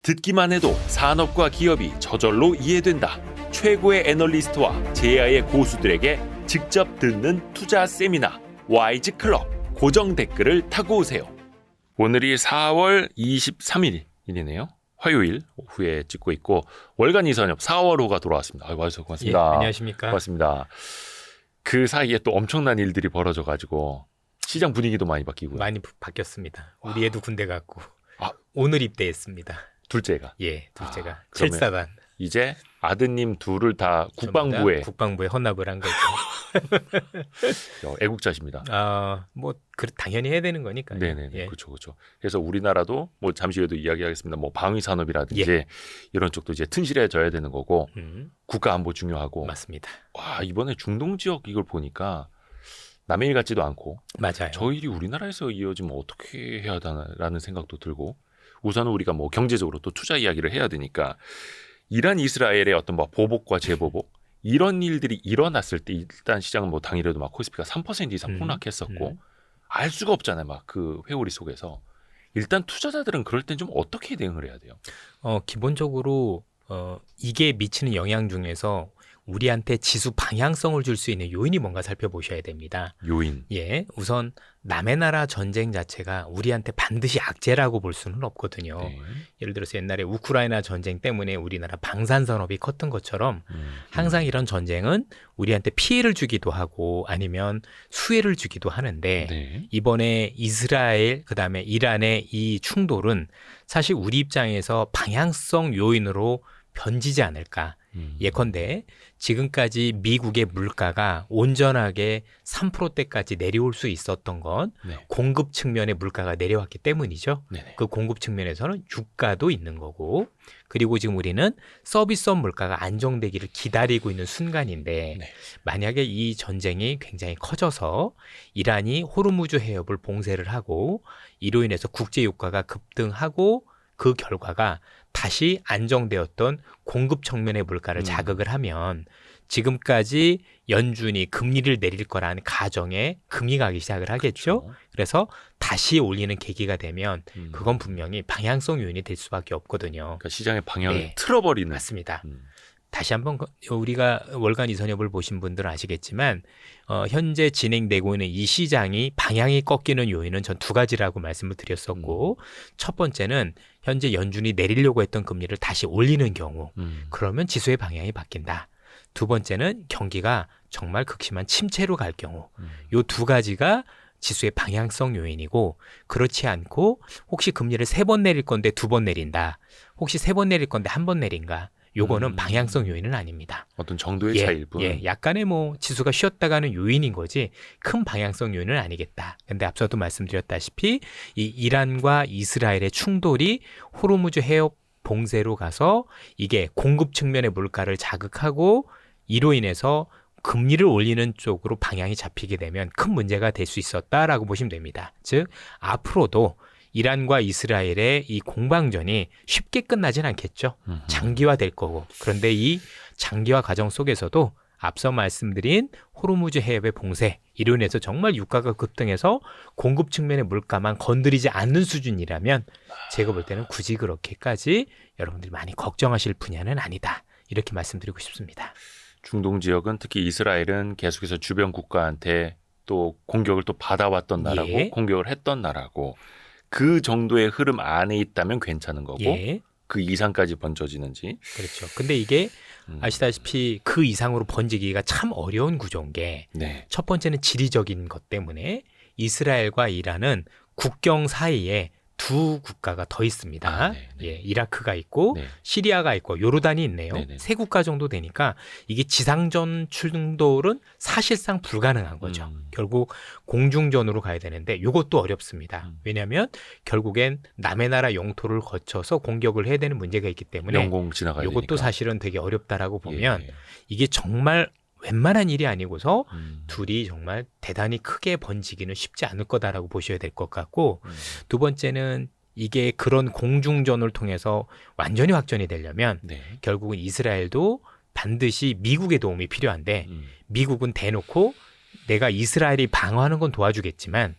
듣기만 해도 산업과 기업이 저절로 이해된다. 최고의 애널리스트와 제야의 고수들에게 직접 듣는 투자 세미나 와이즈 클럽. 고정 댓글을 타고 오세요. 오늘이 4월 23일이네요. 화요일 오후에 찍고 있고 월간 이선엽 4월호가 돌아왔습니다. 와주셔서 고맙습니다. 예, 안녕하십니까. 고맙습니다. 그 사이에 또 엄청난 일들이 벌어져가지고 시장 분위기도 많이 바뀌고요. 많이 바뀌었습니다. 우리 애도 군대 갔고 아. 오늘 입대했습니다. 둘째가. 예, 둘째가 그러면 7사단. 이제 아드님 둘을 다 국방부에 헌납을 한 거죠. 애국자십니다. 뭐 당연히 해야 되는 거니까. 네네, 예. 그렇죠. 그래서 우리나라도 뭐 잠시 후에도 이야기하겠습니다. 뭐 방위 산업이라든지 예. 이런 쪽도 이제 튼실해져야 되는 거고 국가 안보 중요하고. 맞습니다. 와, 이번에 중동 지역 이걸 보니까 남의 일 같지도 않고. 맞아요. 저 일이 우리나라에서 이어지면 어떻게 해야 하나라는 생각도 들고. 우선은 우리가 뭐 경제적으로 또 투자 이야기를 해야 되니까. 이란 이스라엘의 어떤 뭐 보복과 재보복 이런 일들이 일어났을 때 일단 시장은 뭐 당일에도 막 코스피가 3% 이상 폭락했었고 알 수가 없잖아요. 막 그 회오리 속에서 일단 투자자들은 그럴 땐 좀 어떻게 대응을 해야 돼요? 기본적으로 이게 미치는 영향 중에서 우리한테 지수 방향성을 줄 수 있는 요인이 뭔가 살펴보셔야 됩니다. 요인. 예, 우선 남의 나라 전쟁 자체가 우리한테 반드시 악재라고 볼 수는 없거든요. 네. 예를 들어서 옛날에 우크라이나 전쟁 때문에 우리나라 방산 산업이 컸던 것처럼 항상 이런 전쟁은 우리한테 피해를 주기도 하고 아니면 수혜를 주기도 하는데 네. 이번에 이스라엘 그다음에 이란의 이 충돌은 사실 우리 입장에서 방향성 요인으로 변지지 않을까. 예컨대 지금까지 미국의 물가가 온전하게 3%대까지 내려올 수 있었던 건 네. 공급 측면의 물가가 내려왔기 때문이죠. 네네. 그 공급 측면에서는 유가도 있는 거고 그리고 지금 우리는 서비스업 물가가 안정되기를 기다리고 있는 순간인데 네. 만약에 이 전쟁이 굉장히 커져서 이란이 호르무즈 해협을 봉쇄를 하고 이로 인해서 국제 유가가 급등하고 그 결과가 다시 안정되었던 공급 측면의 물가를 자극을 하면 지금까지 연준이 금리를 내릴 거라는 가정에 금이 가기 시작을 하겠죠. 그렇죠. 그래서 다시 올리는 계기가 되면 그건 분명히 방향성 요인이 될 수밖에 없거든요. 그러니까 시장의 방향을 네. 틀어버리는. 맞습니다. 다시 한번 우리가 월간 이선엽을 보신 분들은 아시겠지만 현재 진행되고 있는 이 시장이 방향이 꺾이는 요인은 전 두 가지라고 말씀을 드렸었고 첫 번째는 현재 연준이 내리려고 했던 금리를 다시 올리는 경우 그러면 지수의 방향이 바뀐다. 두 번째는 경기가 정말 극심한 침체로 갈 경우 요 두 가지가 지수의 방향성 요인이고 그렇지 않고 혹시 금리를 3번 내릴 건데 2번 내린다. 혹시 3번 내릴 건데 1번 내린가. 요거는 방향성 요인은 아닙니다. 어떤 정도의 차이일 뿐. 약간의 뭐 지수가 쉬었다가는 요인인 거지 큰 방향성 요인은 아니겠다. 근데 앞서도 말씀드렸다시피 이 이란과 이스라엘의 충돌이 호르무즈 해협 봉쇄로 가서 이게 공급 측면의 물가를 자극하고 이로 인해서 금리를 올리는 쪽으로 방향이 잡히게 되면 큰 문제가 될 수 있었다라고 보시면 됩니다. 즉 앞으로도 이란과 이스라엘의 이 공방전이 쉽게 끝나진 않겠죠. 장기화될 거고. 그런데 이 장기화 과정 속에서도 앞서 말씀드린 호르무즈 해협의 봉쇄, 이로 인해서 정말 유가가 급등해서 공급 측면의 물가만 건드리지 않는 수준이라면 제가 볼 때는 굳이 그렇게까지 여러분들이 많이 걱정하실 분야는 아니다. 이렇게 말씀드리고 싶습니다. 중동 지역은 특히 이스라엘은 계속해서 주변 국가한테 또 공격을 또 받아왔던 나라고 공격을 했던 나라고 그 정도의 흐름 안에 있다면 괜찮은 거고 그 이상까지 번져지는지. 그렇죠. 근데 이게 아시다시피 그 이상으로 번지기가 참 어려운 구조인 게 첫 번째는 지리적인 것 때문에 이스라엘과 이란은 국경 사이에 두 국가가 더 있습니다. 이라크가 있고 시리아가 있고 요르단이 있네요. 세 국가 정도 되니까 이게 지상전 충돌은 사실상 불가능한 거죠. 결국 공중전으로 가야 되는데 이것도 어렵습니다. 왜냐하면 결국엔 남의 나라 영토를 거쳐서 공격을 해야 되는 문제가 있기 때문에 영공 지나가야 되니까. 이것도 사실은 되게 어렵다라고 보면 이게 정말 웬만한 일이 아니고서 둘이 정말 대단히 크게 번지기는 쉽지 않을 거다라고 보셔야 될 것 같고 두 번째는 이게 그런 공중전을 통해서 완전히 확전이 되려면 결국은 이스라엘도 반드시 미국의 도움이 필요한데 미국은 대놓고 내가 이스라엘이 방어하는 건 도와주겠지만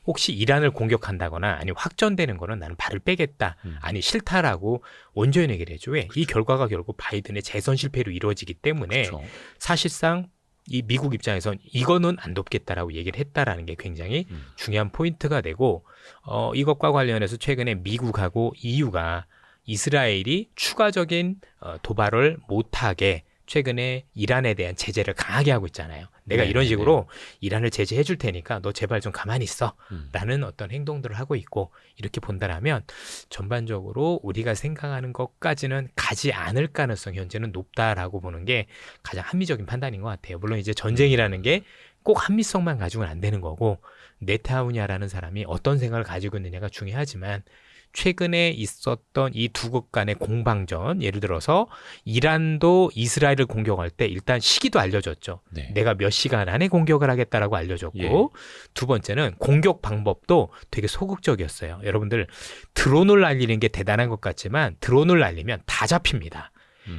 혹시 이란을 공격한다거나 아니 확전되는 거는 나는 발을 빼겠다. 음. 아니 싫다라고 온전히 얘기를 해줘. 왜? 이 결과가 결국 바이든의 재선 실패로 이루어지기 때문에 그렇죠. 사실상 이 미국 입장에선 이거는 안 돕겠다라고 얘기를 했다라는 게 굉장히 중요한 포인트가 되고 이것과 관련해서 최근에 미국하고 EU가 이스라엘이 추가적인 도발을 못하게 최근에 이란에 대한 제재를 강하게 하고 있잖아요. 내가 네, 이런 네, 식으로 이란을 제재해 줄 테니까 너 제발 좀 가만히 있어. 음. 라는 어떤 행동들을 하고 있고 이렇게 본다라면 전반적으로 우리가 생각하는 것까지는 가지 않을 가능성이 현재는 높다라고 보는 게 가장 합리적인 판단인 것 같아요. 물론 이제 전쟁이라는 게 꼭 합리성만 가지고는 안 되는 거고 네타우냐라는 사람이 어떤 생각을 가지고 있느냐가 중요하지만 최근에 있었던 이 두 국간의 공방전, 예를 들어서 이란도 이스라엘을 공격할 때 일단 시기도 알려줬죠. 네. 내가 몇 시간 안에 공격을 하겠다라고 알려줬고 예. 두 번째는 공격 방법도 되게 소극적이었어요. 여러분들 드론을 날리는 게 대단한 것 같지만 드론을 날리면 다 잡힙니다.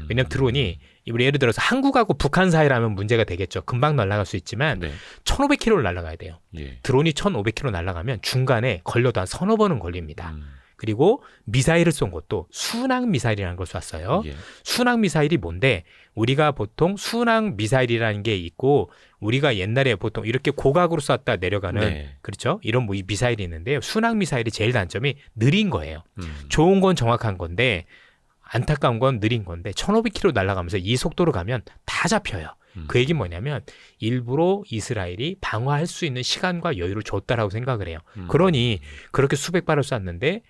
왜냐하면 드론이 예를 들어서 한국하고 북한 사이라면 문제가 되겠죠. 금방 날아갈 수 있지만 네. 1500km를 날아가야 돼요. 예. 드론이 1500km 날아가면 중간에 걸려도 한 서너 번은 걸립니다. 음. 그리고 미사일을 쏜 것도 순항 미사일이라는 걸 쐈어요. 예. 순항 미사일이 뭔데 우리가 보통 순항 미사일이라는 게 있고 우리가 옛날에 보통 이렇게 고각으로 쐈다 내려가는 네. 그렇죠? 이런 뭐 이 미사일이 있는데요. 순항 미사일이 제일 단점이 느린 거예요. 음. 좋은 건 정확한 건데 안타까운 건 느린 건데 1500km 날아가면서 이 속도로 가면 다 잡혀요. 그 얘기는 뭐냐면 일부러 이스라엘이 방어할 수 있는 시간과 여유를 줬다라고 생각을 해요. 그러니 그렇게 수백 발을 쐈는데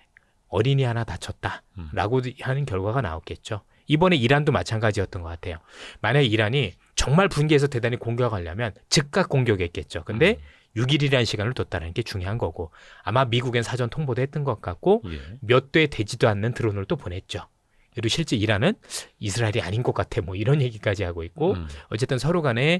어린이 하나 다쳤다라고 하는 결과가 나왔겠죠. 이번에 이란도 마찬가지였던 것 같아요. 만약에 이란이 정말 분개해서 대단히 공격하려면 즉각 공격했겠죠. 근데 6일이라는 시간을 뒀다는 게 중요한 거고 아마 미국엔 사전 통보도 했던 것 같고 예. 몇 대 되지도 않는 드론을 또 보냈죠. 그리고 실제 이란은 이스라엘이 아닌 것 같아 뭐 이런 얘기까지 하고 있고 어쨌든 서로 간에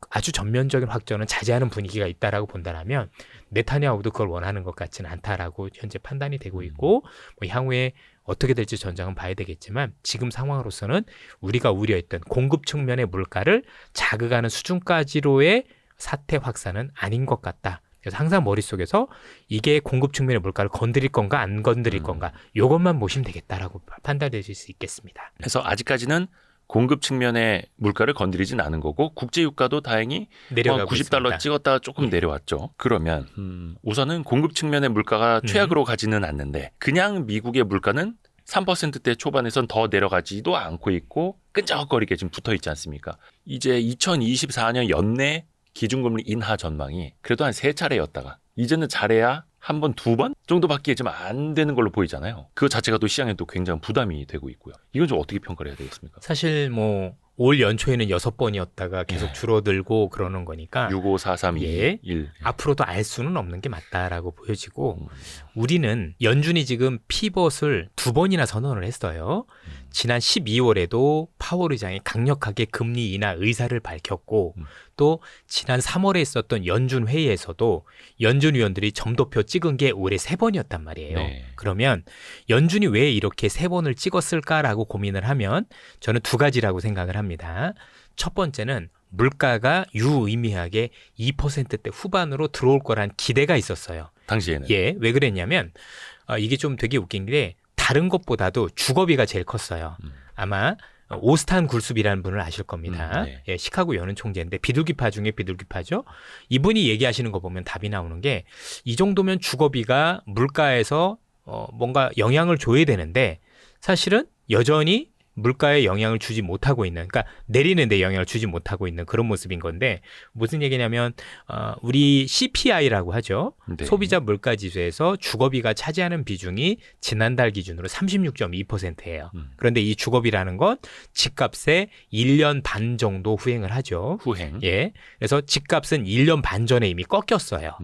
아주 전면적인 확전은 자제하는 분위기가 있다라고 본다면 네타냐후도 그걸 원하는 것 같지는 않다라고 현재 판단이 되고 있고 뭐 향후에 어떻게 될지 전장은 봐야 되겠지만 지금 상황으로서는 우리가 우려했던 공급 측면의 물가를 자극하는 수준까지로의 사태 확산은 아닌 것 같다. 그래서 항상 머릿속에서 이게 공급 측면의 물가를 건드릴 건가 안 건드릴 건가 이것만 보시면 되겠다라고 판단되실 수 있겠습니다. 그래서 아직까지는 공급 측면의 물가를 건드리진 않은 거고 국제 유가도 다행히 내려가고 90달러 있습니다. 찍었다가 조금 내려왔죠. 그러면 우선은 공급 측면의 물가가 최악으로 가지는 않는데 그냥 미국의 물가는 3%대 초반에선 더 내려가지도 않고 있고 끈적거리게 지금 붙어 있지 않습니까? 이제 2024년 연내 기준금리 인하 전망이 그래도 한 3차례였다가 이제는 잘해야 한 번, 두 번 정도밖에 좀 안 되는 걸로 보이잖아요. 그거 자체가 또 시장에 또 굉장히 부담이 되고 있고요. 이건 좀 어떻게 평가를 해야 되겠습니까? 사실 뭐 올 연초에는 6번이었다가 계속 네. 줄어들고 그러는 거니까 6, 5, 4, 3, 2, 예. 1. 앞으로도 알 수는 없는 게 맞다라고 보여지고 우리는 연준이 지금 피벗을 2번이나 선언을 했어요. 지난 12월에도 파월 의장이 강력하게 금리 인하 의사를 밝혔고 또 지난 3월에 있었던 연준 회의에서도 연준 위원들이 점도표 찍은 게 올해 3번이었단 말이에요. 네. 그러면 연준이 왜 이렇게 3번을 찍었을까라고 고민을 하면 저는 두 가지라고 생각을 합니다. 첫 번째는 물가가 유의미하게 2%대 후반으로 들어올 거란 기대가 있었어요. 당시에는. 예, 왜 그랬냐면 이게 좀 되게 웃긴 게 다른 것보다도 주거비가 제일 컸어요. 아마 오스탄 굴숲이라는 분을 아실 겁니다. 네. 예, 시카고 연은 총재인데 비둘기파 중에 비둘기파죠. 이분이 얘기하시는 거 보면 답이 나오는 게 이 정도면 주거비가 물가에서 뭔가 영향을 줘야 되는데 사실은 여전히 물가에 영향을 주지 못하고 있는, 그러니까 내리는 데 영향을 주지 못하고 있는 그런 모습인 건데 무슨 얘기냐면 우리 CPI라고 하죠. 네. 소비자 물가지수에서 주거비가 차지하는 비중이 지난달 기준으로 36.2%예요. 그런데 이 주거비라는 건 집값의 1년 반 정도 후행을 하죠. 후행. 예. 그래서 집값은 1년 반 전에 이미 꺾였어요.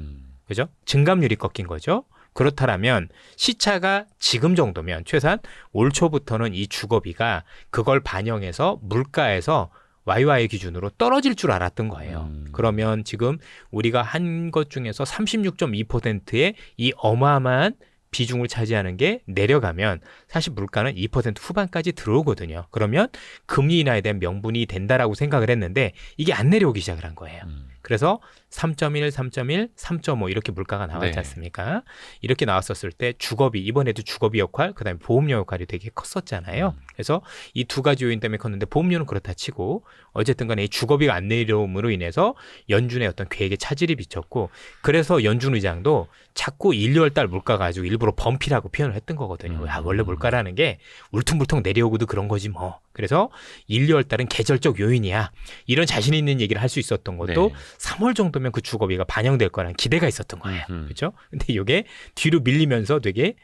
그죠? 증감률이 꺾인 거죠. 그렇다면 시차가 지금 정도면 최소한 올 초부터는 이 주거비가 그걸 반영해서 물가에서 YY 기준으로 떨어질 줄 알았던 거예요. 그러면 지금 우리가 한 것 중에서 36.2%의 이 어마어마한 비중을 차지하는 게 내려가면 사실 물가는 2% 후반까지 들어오거든요. 그러면 금리 인하에 대한 명분이 된다라고 생각을 했는데 이게 안 내려오기 시작을 한 거예요. 그래서 3.1, 3.1, 3.5 이렇게 물가가 나왔지 네. 않습니까? 이렇게 나왔었을 때 주거비, 이번에도 주거비 역할, 그다음에 보험료 역할이 되게 컸었잖아요. 그래서 이 두 가지 요인 때문에 컸는데 보험료는 그렇다 치고 어쨌든 간에 이 주거비가 안 내려옴으로 인해서 연준의 어떤 계획에 차질이 비쳤고 그래서 연준 의장도 자꾸 1, 2월 달 물가 가지고 일부러 범피라고 표현을 했던 거거든요. 야, 원래 물가라는 게 울퉁불퉁 내려오고도 그런 거지 뭐. 그래서 1, 2월 달은 계절적 요인이야. 이런 자신 있는 얘기를 할 수 있었던 것도 네. 3월 정도면 그 주거비가 반영될 거라는 기대가 있었던 거예요. 음흠. 그렇죠? 근데 이게 뒤로 밀리면서 되게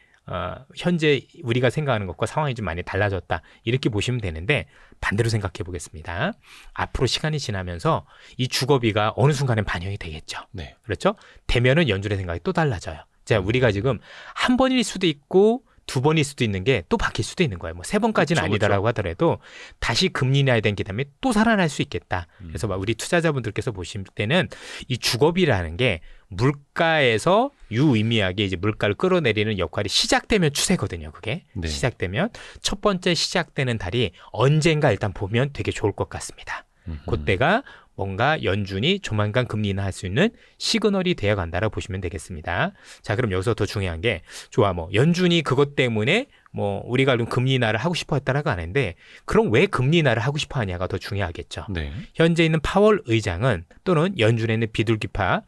현재 우리가 생각하는 것과 상황이 좀 많이 달라졌다. 이렇게 보시면 되는데 반대로 생각해 보겠습니다. 앞으로 시간이 지나면서 이 주거비가 어느 순간엔 반영이 되겠죠. 네. 그렇죠? 되면은 연준의 생각이 또 달라져요. 자, 우리가 지금 한 번일 수도 있고 두 번일 수도 있는 게 또 바뀔 수도 있는 거예요. 뭐 세 번까지는 그쵸, 아니다라고 하더라도 다시 금리 인하에 대한 기대감이 또 살아날 수 있겠다. 그래서 막 우리 투자자분들께서 보실 때는 이 주거비라는 게 물가에서 유의미하게 이제 물가를 끌어내리는 역할이 시작되면 추세거든요. 그게 네. 시작되면 첫 번째 시작되는 달이 언젠가 일단 보면 되게 좋을 것 같습니다. 그때가 뭔가 연준이 조만간 금리 인하할 수 있는 시그널이 되어 간다라고 보시면 되겠습니다. 자, 그럼 여기서 더 중요한 게 좋아 뭐 연준이 그것 때문에 뭐 우리가 그럼 금리 인하를 하고 싶어 했다라고 하는데 그럼 왜 금리 인하를 하고 싶어 하냐가 더 중요하겠죠. 네. 현재 있는 파월 의장은 또는 연준에 있는 비둘기파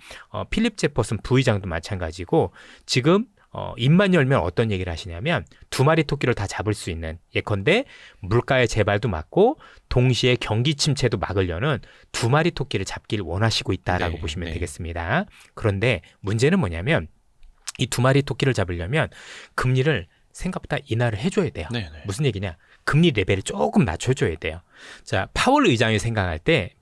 필립 제퍼슨 부의장도 마찬가지고 지금 입만 열면 어떤 얘기를 하시냐면 두 마리 토끼를 다 잡을 수 있는 예컨대 물가의 재발도 막고 동시에 경기 침체도 막으려는 두 마리 토끼를 잡길 원하시고 있다라고 네, 보시면 네. 되겠습니다. 그런데 문제는 뭐냐면 이 두 마리 토끼를 잡으려면 금리를 생각보다 인하를 해줘야 돼요. 네. 네. 무슨 얘기냐? 금리 레벨을 조금 낮춰줘야 돼요. 자, 파월 의장이 생각할 때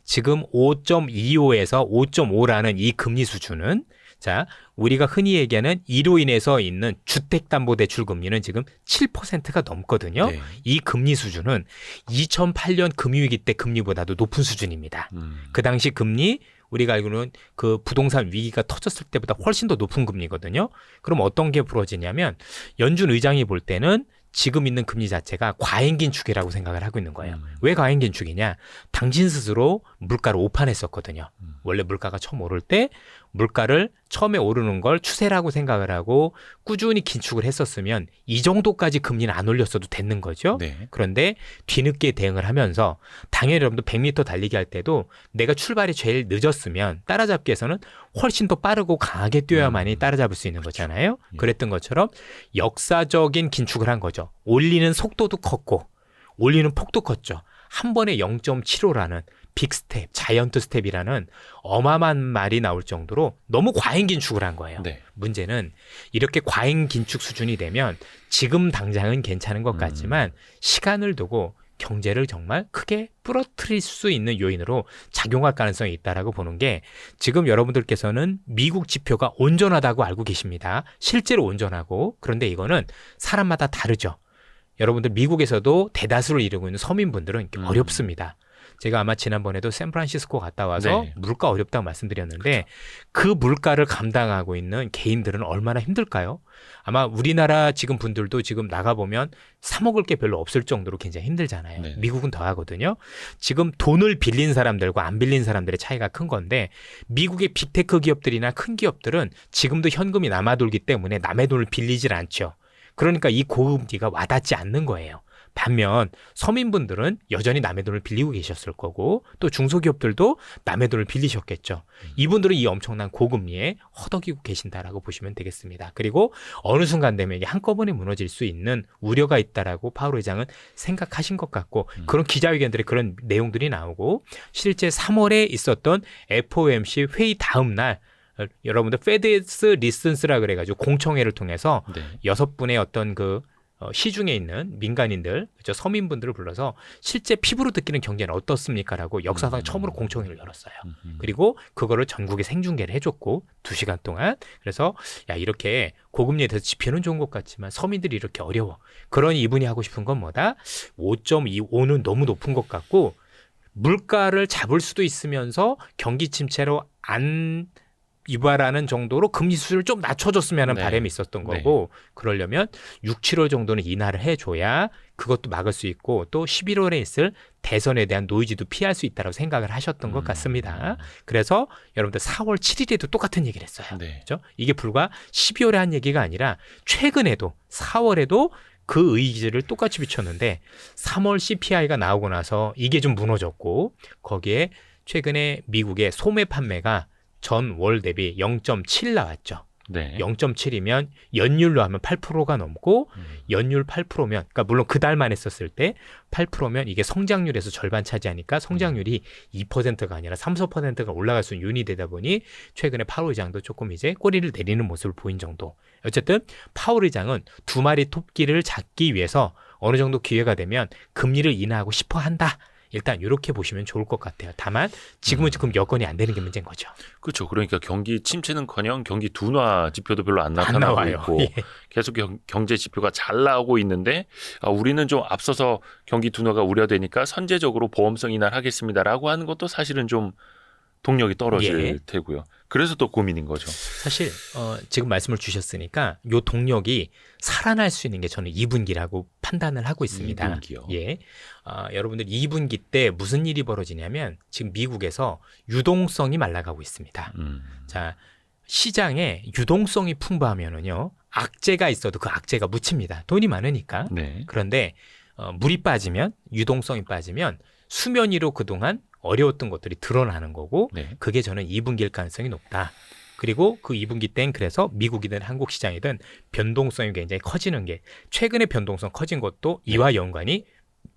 지금 5.25에서 5.5라는 이 금리 수준은 자, 우리가 흔히 얘기하는 이로 인해서 있는 주택담보대출 금리는 지금 7%가 넘거든요. 네. 이 금리 수준은 2008년 금융위기 때 금리보다도 높은 수준입니다. 그 당시 금리 우리가 알고는 그 부동산 위기가 터졌을 때보다 훨씬 더 높은 금리거든요. 그럼 어떤 게 벌어지냐면 연준 의장이 볼 때는 지금 있는 금리 자체가 과잉 긴축이라고 생각을 하고 있는 거예요. 왜 과잉 긴축이냐? 당신 스스로 물가를 오판했었거든요. 원래 물가가 처음 오를 때 물가를 처음에 오르는 걸 추세라고 생각을 하고 꾸준히 긴축을 했었으면 이 정도까지 금리는 안 올렸어도 됐는 거죠. 네. 그런데 뒤늦게 대응을 하면서 당연히 여러분도 100m 달리기 할 때도 내가 출발이 제일 늦었으면 따라잡기 위해서는 훨씬 더 빠르고 강하게 뛰어야만이 따라잡을 수 있는 거잖아요. 그랬던 것처럼 역사적인 긴축을 한 거죠. 올리는 속도도 컸고 올리는 폭도 컸죠. 한 번에 0.75라는 빅 스텝, 자이언트 스텝이라는 어마어마한 말이 나올 정도로 너무 과잉 긴축을 한 거예요. 네. 문제는 이렇게 과잉 긴축 수준이 되면 지금 당장은 괜찮은 것 같지만 시간을 두고 경제를 정말 크게 부러뜨릴 수 있는 요인으로 작용할 가능성이 있다라고 보는 게 지금 여러분들께서는 미국 지표가 온전하다고 알고 계십니다. 실제로 온전하고 그런데 이거는 사람마다 다르죠. 여러분들 미국에서도 대다수를 이루고 있는 서민분들은 어렵습니다. 제가 아마 지난번에도 샌프란시스코 갔다 와서 네. 물가 어렵다고 말씀드렸는데 그 물가를 감당하고 있는 개인들은 얼마나 힘들까요? 아마 우리나라 지금 분들도 지금 나가보면 사 먹을 게 별로 없을 정도로 굉장히 힘들잖아요. 네. 미국은 더 하거든요. 지금 돈을 빌린 사람들과 안 빌린 사람들의 차이가 큰 건데 미국의 빅테크 기업들이나 큰 기업들은 지금도 현금이 남아돌기 때문에 남의 돈을 빌리질 않죠. 그러니까 이 고금리가 와닿지 않는 거예요. 반면 서민분들은 여전히 남의 돈을 빌리고 계셨을 거고 또 중소기업들도 남의 돈을 빌리셨겠죠. 이분들은 이 엄청난 고금리에 허덕이고 계신다라고 보시면 되겠습니다. 그리고 어느 순간 되면 이게 한꺼번에 무너질 수 있는 우려가 있다라고 파월 의장은 생각하신 것 같고 그런 기자회견들에 그런 내용들이 나오고 실제 3월에 있었던 FOMC 회의 다음 날 여러분들 페드스 리슨스라 그래가지고 공청회를 통해서 네. 6분의 어떤 그 시중에 있는 민간인들, 그렇죠? 서민분들을 불러서 실제 피부로 느끼는 경제는 어떻습니까라고 역사상 처음으로 공청회를 열었어요. 그리고 그거를 전국에 생중계를 해줬고 2시간 동안 그래서 야 이렇게 고금리에 대해서 지표는 좋은 것 같지만 서민들이 이렇게 어려워. 그러니 이분이 하고 싶은 건 뭐다? 5.25는 너무 높은 것 같고 물가를 잡을 수도 있으면서 경기 침체로 안 유발하는 정도로 금리 수준을 좀 낮춰줬으면 하는 네. 바람이 있었던 거고 그러려면 6, 7월 정도는 인하를 해줘야 그것도 막을 수 있고 또 11월에 있을 대선에 대한 노이즈도 피할 수 있다고 생각을 하셨던 것 같습니다. 그래서 여러분들 4월 7일에도 똑같은 얘기를 했어요. 네. 그렇죠? 이게 불과 12월에 한 얘기가 아니라 최근에도 4월에도 그 의지를 똑같이 비췄는데 3월 CPI가 나오고 나서 이게 좀 무너졌고 거기에 최근에 미국의 소매 판매가 전 월 대비 0.7 나왔죠. 네. 0.7이면 연율로 하면 8%가 넘고 연율 8%면 그러니까 물론 그 달만 했었을 때 8%면 이게 성장률에서 절반 차지하니까 성장률이 2%가 아니라 3, 4%가 올라갈 수 있는 윤이 되다 보니 최근에 파월 의장도 조금 이제 꼬리를 내리는 모습을 보인 정도. 어쨌든 파월 의장은 두 마리 토끼를 잡기 위해서 어느 정도 기회가 되면 금리를 인하하고 싶어 한다. 일단 이렇게 보시면 좋을 것 같아요. 다만 지금은 지금 여건이 안 되는 게 문제인 거죠. 그렇죠. 그러니까 경기 침체는커녕 경기 둔화 지표도 별로 안 안 나타나고 나와요. 있고 예. 계속 경제 지표가 잘 나오고 있는데 우리는 좀 앞서서 경기 둔화가 우려되니까 선제적으로 보험성 인하를 하겠습니다라고 하는 것도 사실은 좀 동력이 떨어질 예. 테고요. 그래서 또 고민인 거죠. 사실 지금 말씀을 주셨으니까 요 동력이 살아날 수 있는 게 저는 2분기라고 판단을 하고 있습니다. 2분기요. 예, 여러분들 2분기 때 무슨 일이 벌어지냐면 지금 미국에서 유동성이 말라가고 있습니다. 자, 시장에 유동성이 풍부하면은요 악재가 있어도 그 악재가 묻힙니다. 돈이 많으니까. 네. 그런데 물이 빠지면 유동성이 빠지면 수면 위로 그동안 어려웠던 것들이 드러나는 거고 네. 그게 저는 2분기일 가능성이 높다. 그리고 그 2분기 땐 그래서 미국이든 한국 시장이든 변동성이 굉장히 커지는 게 최근에 변동성 커진 것도 이와 연관이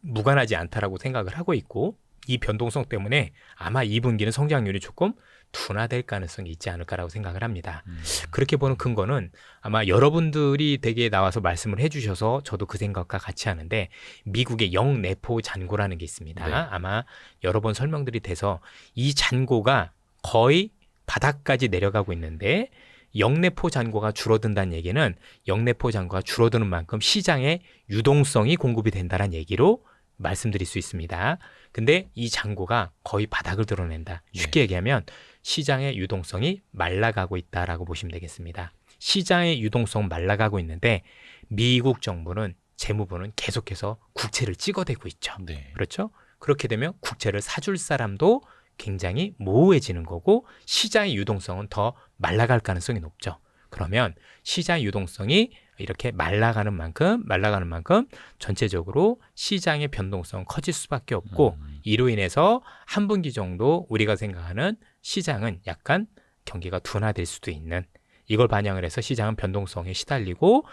무관하지 않다라고 생각을 하고 있고 이 변동성 때문에 아마 2분기는 성장률이 조금 둔화될 가능성이 있지 않을까라고 생각을 합니다. 그렇게 보는 근거는 아마 여러분들이 되게 나와서 말씀을 해주셔서 저도 그 생각과 같이 하는데 미국의 영내포 잔고라는 게 있습니다. 네. 아마 여러 번 설명들이 돼서 이 잔고가 거의 바닥까지 내려가고 있는데 영내포 잔고가 줄어든다는 얘기는 영내포 잔고가 줄어드는 만큼 시장에 유동성이 공급이 된다는 얘기로 말씀드릴 수 있습니다. 근데 이 잔고가 거의 바닥을 드러낸다. 쉽게 얘기하면 시장의 유동성이 말라가고 있다라고 보시면 되겠습니다. 시장의 유동성 말라가고 있는데 미국 정부는 재무부는 계속해서 국채를 찍어대고 있죠. 네. 그렇죠? 그렇게 되면 국채를 사줄 사람도 굉장히 모호해지는 거고 시장의 유동성은 더 말라갈 가능성이 높죠. 그러면 시장의 유동성이 이렇게 말라가는 만큼 전체적으로 시장의 변동성은 커질 수밖에 없고 이로 인해서 한 분기 정도 우리가 생각하는 시장은 약간 경기가 둔화될 수도 있는 이걸 반영을 해서 시장은 변동성에 시달리고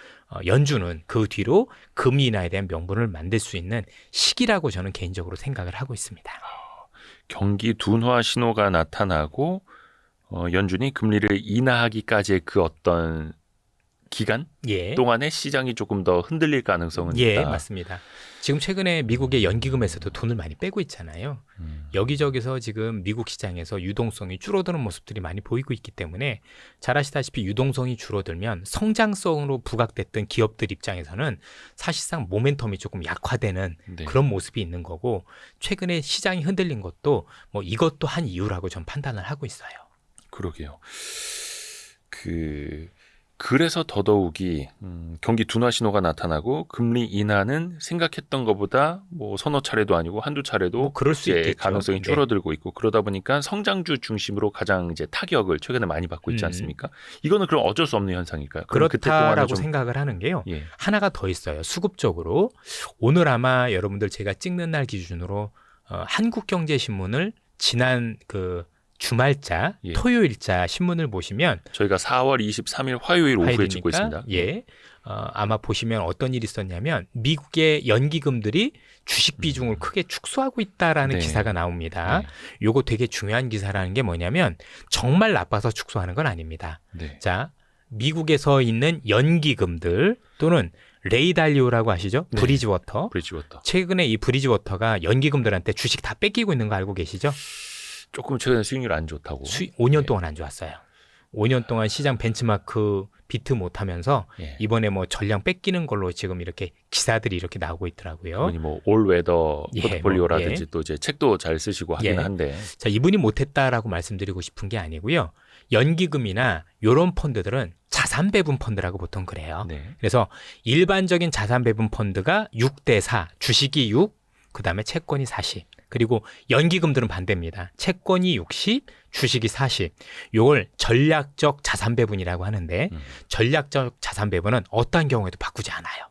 연준은 그 뒤로 금리 인하에 대한 명분을 만들 수 있는 시기라고 저는 개인적으로 생각을 하고 있습니다. 경기 둔화 신호가 나타나고 연준이 금리를 인하하기까지의 그 어떤 기간 예. 동안에 시장이 조금 더 흔들릴 가능성은 예, 있다. 맞습니다. 지금 최근에 미국의 연기금에서도 돈을 많이 빼고 있잖아요. 여기저기서 지금 미국 시장에서 유동성이 줄어드는 모습들이 많이 보이고 있기 때문에 잘 아시다시피 유동성이 줄어들면 성장성으로 부각됐던 기업들 입장에서는 사실상 모멘텀이 조금 약화되는 네. 그런 모습이 있는 거고 최근에 시장이 흔들린 것도 뭐 이것도 한 이유라고 전 판단을 하고 있어요. 그러게요. 그래서 더더욱이 경기 둔화 신호가 나타나고 금리 인하는 생각했던 것보다 뭐 서너 차례도 아니고 한두 차례도 뭐 그럴 수 이제 있겠죠. 가능성이 네. 줄어들고 있고 그러다 보니까 성장주 중심으로 가장 이제 타격을 최근에 많이 받고 있지 않습니까? 이거는 그럼 어쩔 수 없는 현상일까요? 그럼 그때 동안은 그렇다라고 좀 생각을 하는 게요. 예. 하나가 더 있어요. 수급적으로 오늘 아마 여러분들 제가 찍는 날 기준으로 한국경제신문을 지난 그 주말자 예. 토요일자 신문을 보시면 저희가 4월 23일 화요일 오후에 찍고 화요일이니까, 있습니다. 예. 아마 보시면 어떤 일이 있었냐면 미국의 연기금들이 주식 비중을 크게 축소하고 있다라는 네. 기사가 나옵니다. 네. 요거 되게 중요한 기사라는 게 뭐냐면 정말 나빠서 축소하는 건 아닙니다. 네. 자, 미국에서 있는 연기금들 또는 레이달리오라고 아시죠? 네. 브리지워터. 브리지워터. 최근에 이 브리지워터가 연기금들한테 주식 다 뺏기고 있는 거 알고 계시죠? 조금 최근에 수익률 안 좋다고. 5년 네. 동안 안 좋았어요. 5년 동안 시장 벤치마크 비트 못하면서 예. 이번에 뭐 전량 뺏기는 걸로 지금 이렇게 기사들이 이렇게 나오고 있더라고요. 그분이 뭐 올웨더 예, 포트폴리오라든지 뭐, 예. 또 이제 책도 잘 쓰시고 하긴 예. 한데 자, 이분이 못했다라고 말씀드리고 싶은 게 아니고요. 연기금이나 이런 펀드들은 자산 배분 펀드라고 보통 그래요. 네. 그래서 일반적인 자산 배분 펀드가 6대 4, 주식이 6, 그다음에 채권이 40. 그리고 연기금들은 반대입니다. 채권이 60, 주식이 40. 요걸 전략적 자산 배분이라고 하는데 전략적 자산 배분은 어떠한 경우에도 바꾸지 않아요.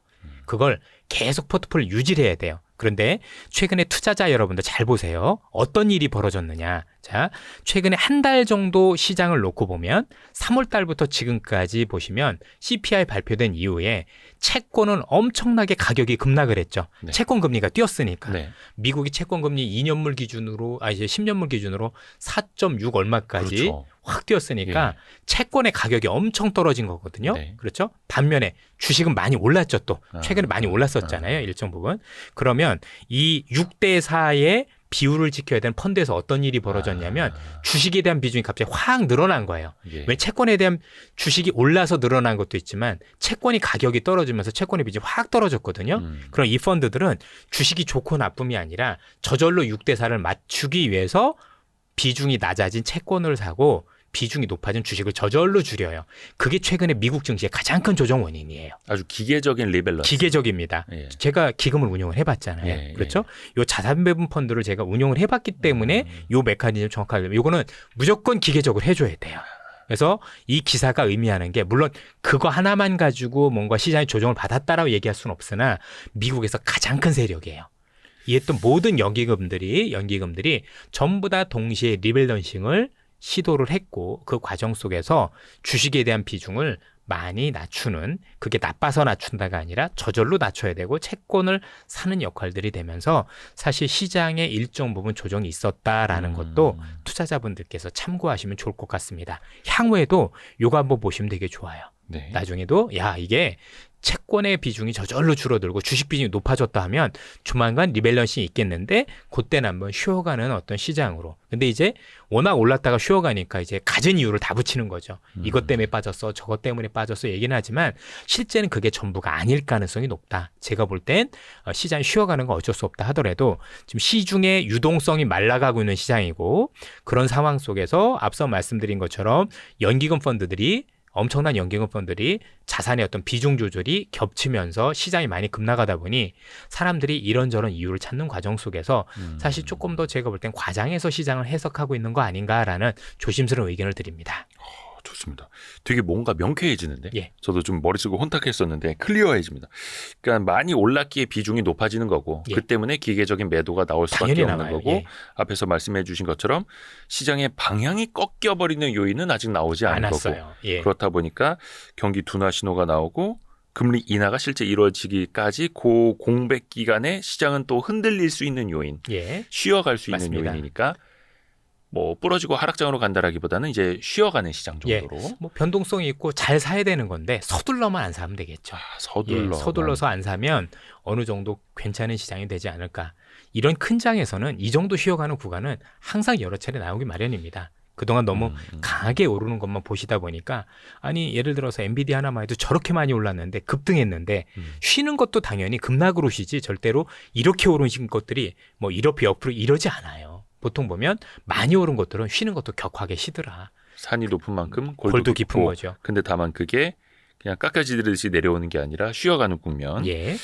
그걸 계속 포트폴리오 유지를 해야 돼요. 그런데 최근에 투자자 여러분들 잘 보세요. 어떤 일이 벌어졌느냐. 자, 최근에 한 달 정도 시장을 놓고 보면 3월 달부터 지금까지 보시면 CPI 발표된 이후에 채권은 엄청나게 가격이 급락을 했죠. 네. 채권 금리가 뛰었으니까. 네. 미국이 채권 금리 2년물 기준으로 이제 10년물 기준으로 4.6 얼마까지 그렇죠. 확 뛰었으니까 예. 채권의 가격이 엄청 떨어진 거거든요. 네. 그렇죠? 반면에 주식은 많이 올랐죠. 또 최근에 많이 올랐었잖아요. 일정 부분. 그러면 이 6대 4의 비율을 지켜야 되는 펀드에서 어떤 일이 벌어졌냐면 주식에 대한 비중이 갑자기 확 늘어난 거예요. 예. 왜 채권에 대한 주식이 올라서 늘어난 것도 있지만 채권이 가격이 떨어지면서 채권의 비중이 확 떨어졌거든요. 그럼 이 펀드들은 주식이 좋고 나쁨이 아니라 저절로 6대 4를 맞추기 위해서 비중이 낮아진 채권을 사고 비중이 높아진 주식을 저절로 줄여요. 그게 최근에 미국 증시의 가장 큰 조정 원인이에요. 아주 기계적인 리밸런스. 기계적입니다. 예. 제가 기금을 운용을 해봤잖아요. 예, 그렇죠? 요 자산 배분 펀드를 제가 운용을 해봤기 때문에 요 메커니즘 정확하게 요거는 무조건 기계적으로 해줘야 돼요. 그래서 이 기사가 의미하는 게 물론 그거 하나만 가지고 뭔가 시장의 조정을 받았다라고 얘기할 수는 없으나 미국에서 가장 큰 세력이에요. 이에 또 모든 연기금들이 전부 다 동시에 리밸런싱을 시도를 했고 그 과정 속에서 주식에 대한 비중을 많이 낮추는 그게 나빠서 낮춘다가 아니라 저절로 낮춰야 되고 채권을 사는 역할들이 되면서 사실 시장에 일정 부분 조정이 있었다라는 것도 투자자분들께서 참고하시면 좋을 것 같습니다. 향후에도 요거 한번 보시면 되게 좋아요. 네. 나중에도 야 이게 채권의 비중이 저절로 줄어들고 주식 비중이 높아졌다 하면 조만간 리밸런싱이 있겠는데 그때는 한번 쉬어가는 어떤 시장으로. 근데 이제 워낙 올랐다가 쉬어가니까 이제 가진 이유를 다 붙이는 거죠. 이것 때문에 빠졌어, 저것 때문에 빠졌어 얘기는 하지만 실제는 그게 전부가 아닐 가능성이 높다. 제가 볼 땐 시장이 쉬어가는 건 어쩔 수 없다 하더라도 지금 시중의 유동성이 말라가고 있는 시장이고 그런 상황 속에서 앞서 말씀드린 것처럼 연기금 펀드들이 엄청난 연기금 펀드들이 자산의 어떤 비중 조절이 겹치면서 시장이 많이 급락하다 보니 사람들이 이런저런 이유를 찾는 과정 속에서 사실 조금 더 제가 볼 땐 과장해서 시장을 해석하고 있는 거 아닌가라는 조심스러운 의견을 드립니다. 좋습니다. 되게 뭔가 명쾌해지는데 예. 저도 좀 머릿속이 혼탁했었는데 클리어해집니다. 그러니까 많이 올랐기에 비중이 높아지는 거고 예. 그 때문에 기계적인 매도가 나올 수밖에 당연히 없는 나와요. 거고 예. 앞에서 말씀해 주신 것처럼 시장의 방향이 꺾여버리는 요인은 아직 나오지 않은 거고 않았어요. 예. 그렇다 보니까 경기 둔화 신호가 나오고 금리 인하가 실제 이루어지기까지 그 공백 기간에 시장은 또 흔들릴 수 있는 요인, 예. 쉬어갈 수 있는 맞습니다. 요인이니까 뭐 부러지고 하락장으로 간다라기보다는 이제 쉬어가는 시장 정도로 뭐 변동성이 있고 잘 사야 되는 건데 서둘러만 안 사면 되겠죠. 서둘러서 안 사면 어느 정도 괜찮은 시장이 되지 않을까. 이런 큰 장에서는 이 정도 쉬어가는 구간은 항상 여러 차례 나오기 마련입니다. 그동안 너무 강하게 오르는 것만 보시다 보니까 아니 예를 들어서 엔비디아 하나만 해도 저렇게 많이 올랐는데 급등했는데 쉬는 것도 당연히 급락으로 쉬지 절대로 이렇게 오르신 것들이 뭐 이렇게 옆으로 이러지 않아요. 보통 보면 많이 오른 것들은 쉬는 것도 격하게 쉬더라. 산이 높은 만큼 골도 깊은 깊고, 거죠. 근데 다만 그게 그냥 깎아지듯이 내려오는 게 아니라 쉬어가는 국면. 예.